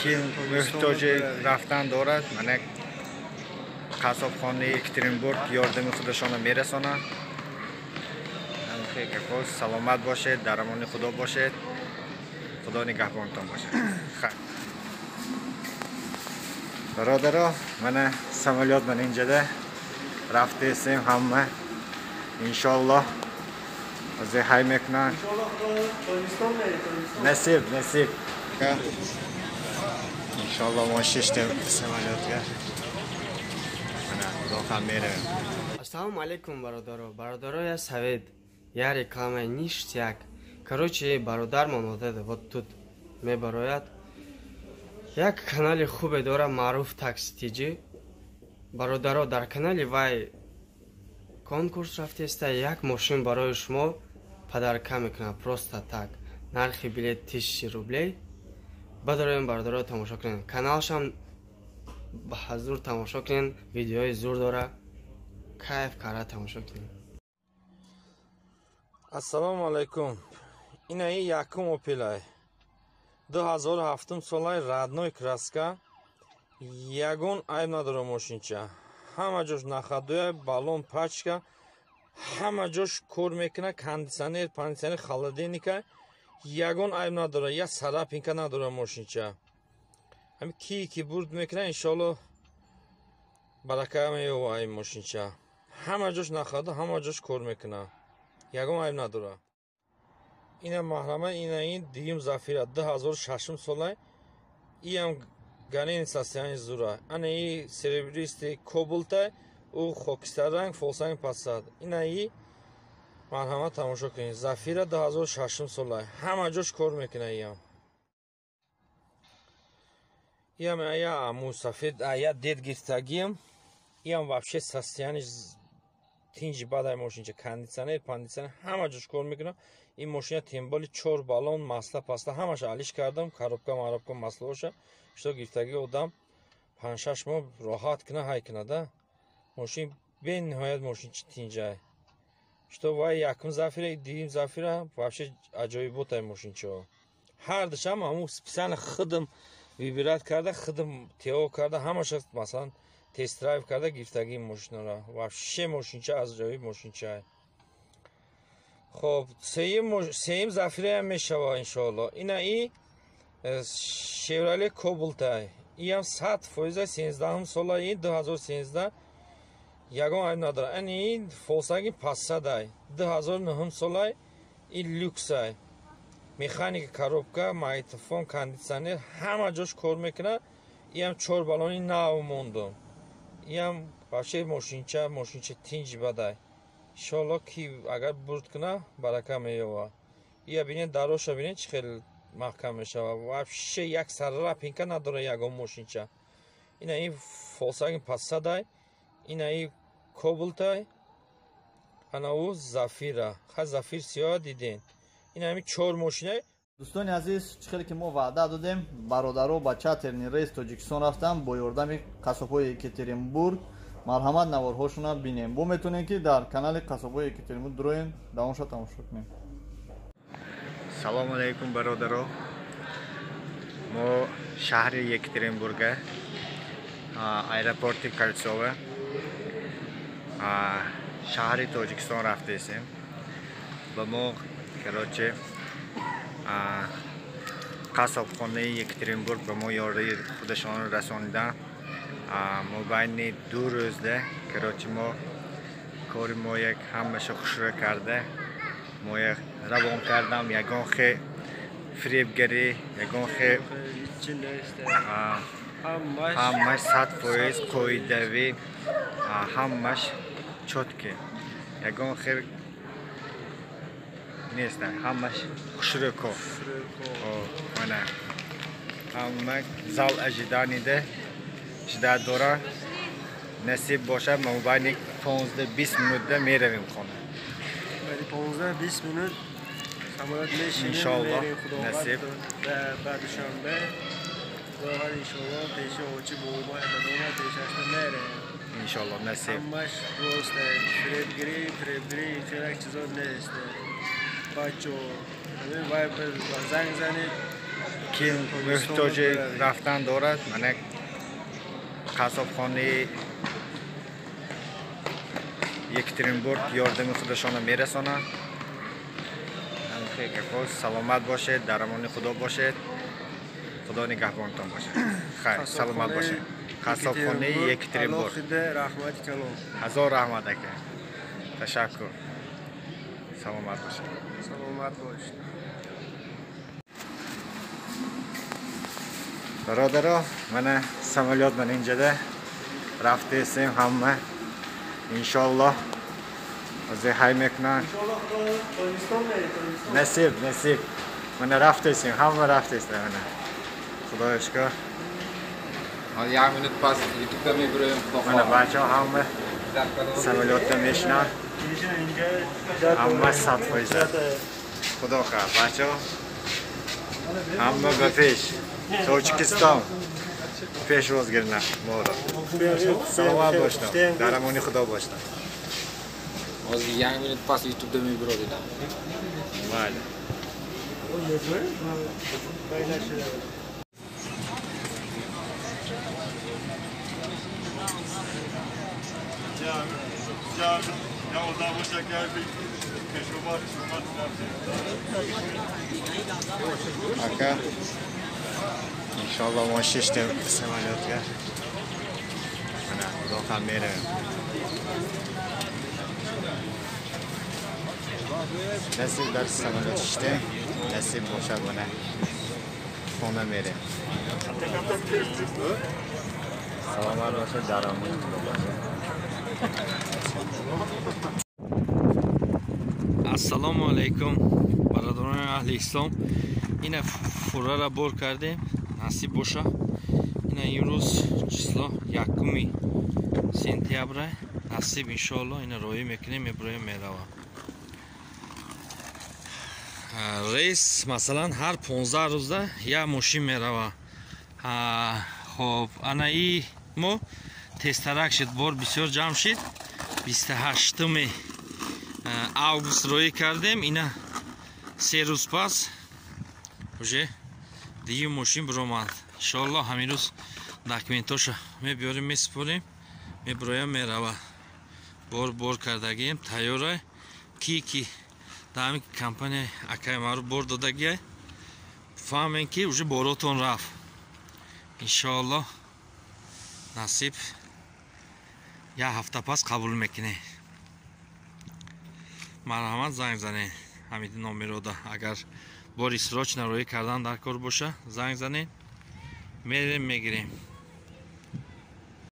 کی محتاج رفتن دارد من قصابخانه یکترینبورگ یاردم خودشان میرسانند. خیلی خوش سلامت باشید، در امان خدا باشید، خدا نگهبانتان باشد. برادرها من سمالیات من اینجا ده رفته سیم همه انشالله از های میکنن نصیب انشالله ما ششتیم سمالیات گر داخل میریم. Assalamu alaikum бародаро я Савед я реклама ништяк. Короче бародармон одеда вот тут мебарояд як канали хубе дора маъруф такситиҷи. Бародаро дар канали вай конкурс рафтеста як мошин барои шумо падарка мекунад просто так. Нархи билет 1000 рублей. Бадароем бародаро тамошо кунед. Каналшам ба ҳазур тамошо кунед. Видеои зур дора. Кайф кара тамошо кунед. Ассалому алайкум. Инаи якум опелай 2007 солай радной краска ягон айб надора мошинча ҳама ҷош нахадуя балон пачка ҳама ҷош кор мекуна кондитсионер пандитсионер холодильника ягон айб надора я сарапинка надора мошинча ҳами ки бурд мекуна иншоалло барака меёва ай мошинча ҳама ҷош нахаду ҳама ҷош кор мекуна ягон айб надора. Ина маҳрама инаин дигим зафира 2006 солай иам ганин сасяни зура анаи серебристи кобулта у хокистар ранг фолсанг пасад инаи маҳрама тамошо кунед зафира 2006 солай ҳама ҷош кор мекуна иам ая аму сафед ая дед гиртагиам иам вообще сасяни тинҷи бадай мошинча кондитсионер пандитсионер ҳама ҷош кор мекуна. این ماشین تیمبالی 4 بالون масла пасла ҳамаша алиш кардам коробка маробка масла боша што гирифтаги одам 5-6 моҳ роҳат кина ҳай кина да мошин бениҳоят мошин чи тинҷай што вай якум зафира дигим зафира вообще аҷоиботай мошинчо ҳар дашам ҳамун специально хидм вибират карда хидм тео карда ҳамаша масалан тест драйв карда гирифтаги мошинора вообще мошинча аҷоиб мошинчай. خب سیم زفیره هم میشوه انشاءالله اینایی شیورالی کوبلتای این هم 100% 13 ساله این 2013 یگان عیب نداره این فولسواگن پاسادای 2009 ساله این لوکسای مکانیک کاروبکا مایتفون کاندیسیونر همه جاش کار میکنه این هم 4 بالونی نو موندم این هم باشه ماشینچه تینجی بدای иншоалло ки агар бурд куна барака меёва ия бинед дароша бинед чӣ хел маҳкам мешава вообще як саррапинка надора ягон мошинча ина ин фолсваген пассадай ина ин кобултай анау зафира ха зафир сиёҳа диден ина ҳамин 4 мошинай. дӯстони азиз чӣ хеле ки мо ваъда додем бародаро ба чатерни рейс тоҷикистон рафтан бо ёрдами қасобҳои екатеринбург марҳамат наворҳошона бинем. Бо метонем ки дар канали қасобҳои екатеринбург дуроен давомша тамошо кунем. Салому алейкум бародаро. Мо шаҳри Екатеринбурга аэропорти Кольцово шаҳри Тоҷикистон рафтесем. Ба мо короче қасобхонаи Екатеринбург ба мо ёрии худашон расонидан. мо байни 2 рӯзда короче мо кори мо як ҳамаша хушро карда мо як равон кардам ягон хе фиребгарӣ ягон хе ҳамаш 100% қоидавӣ ҳамаш чотки ягон хе нест ҳамаш хушрӯко мана ҳама зал ажиданида жда дора насиб бошад мо байни 15-20 минутда меравем хона. 15-20 минут самолет мешинем иншаллоҳ насиб ба душанбе роҳат иншаллоҳ пеши очи бооба дадона пешашта мерем иншаллоҳ насиб ҳамаш просто фиребгирӣ чорак чизо нест бачо вай занг занед کی محتاج رفتن دارد من قصابخانه یکترینبورگ یاردم خودشان میرسانند. خیلی سلامت باشید، در امان خدا باشید، خدا نگهبانتان باشه. خیر سلامت باشه. قصابخانه یکترینبورگ. رحمت کلام. هزار رحمت اکه. تشکر. سلامت باشه. سلامت باش. برادرها من سمالیات من اینجا ده رفته سیم همه انشالله از های میکنن نصیب من رفته سیم همه رفته سیم من خدا اشکر یک منت پس یوتیوب میبریم من بچه ها همه سمالیات میشنن همه 100% خدا خیر بچه ها همه به پیش تاجیکستان پیش روزگرنه مورا سلامت باشتم در امانی خدا باشتم از یک منت پس یوتیوب میبریم بله Aka İnşallah ما ششتیم سمالیات کرد نه داخل میره نصیب در سمالیات ششتیم نصیب باشد منه خونه میره سلامت باشه در امان خدا باشه ассалому алайкум бародарони аҳли ислом ина фурара бор кардем насиб боша ина имрӯз число 1 сентябра насиб иншоалло ина роӣ мекунем меброем мерава рейс масалан ҳар 15 рӯза як мошин мерава хоб ана и мо тестарак шид бор бисёр ҷамъ шид 28 август роӣ кардем ина 3 рӯз пас уже дигар мошин биромад иншоалло ҳамин рӯз документоша мебиёрем месупорем меброям мерава бор кардагием тайёра ки дар ҳамин компания акаи маъруф бор додагия фаҳмем ки уже боротон рафт иншоалло насиб як ҳафта пас қабул мекунем марҳамат занг занед ҳамиди номерода агар бори срочно роӣ кардан дар кор боша занг занед мерем мегирем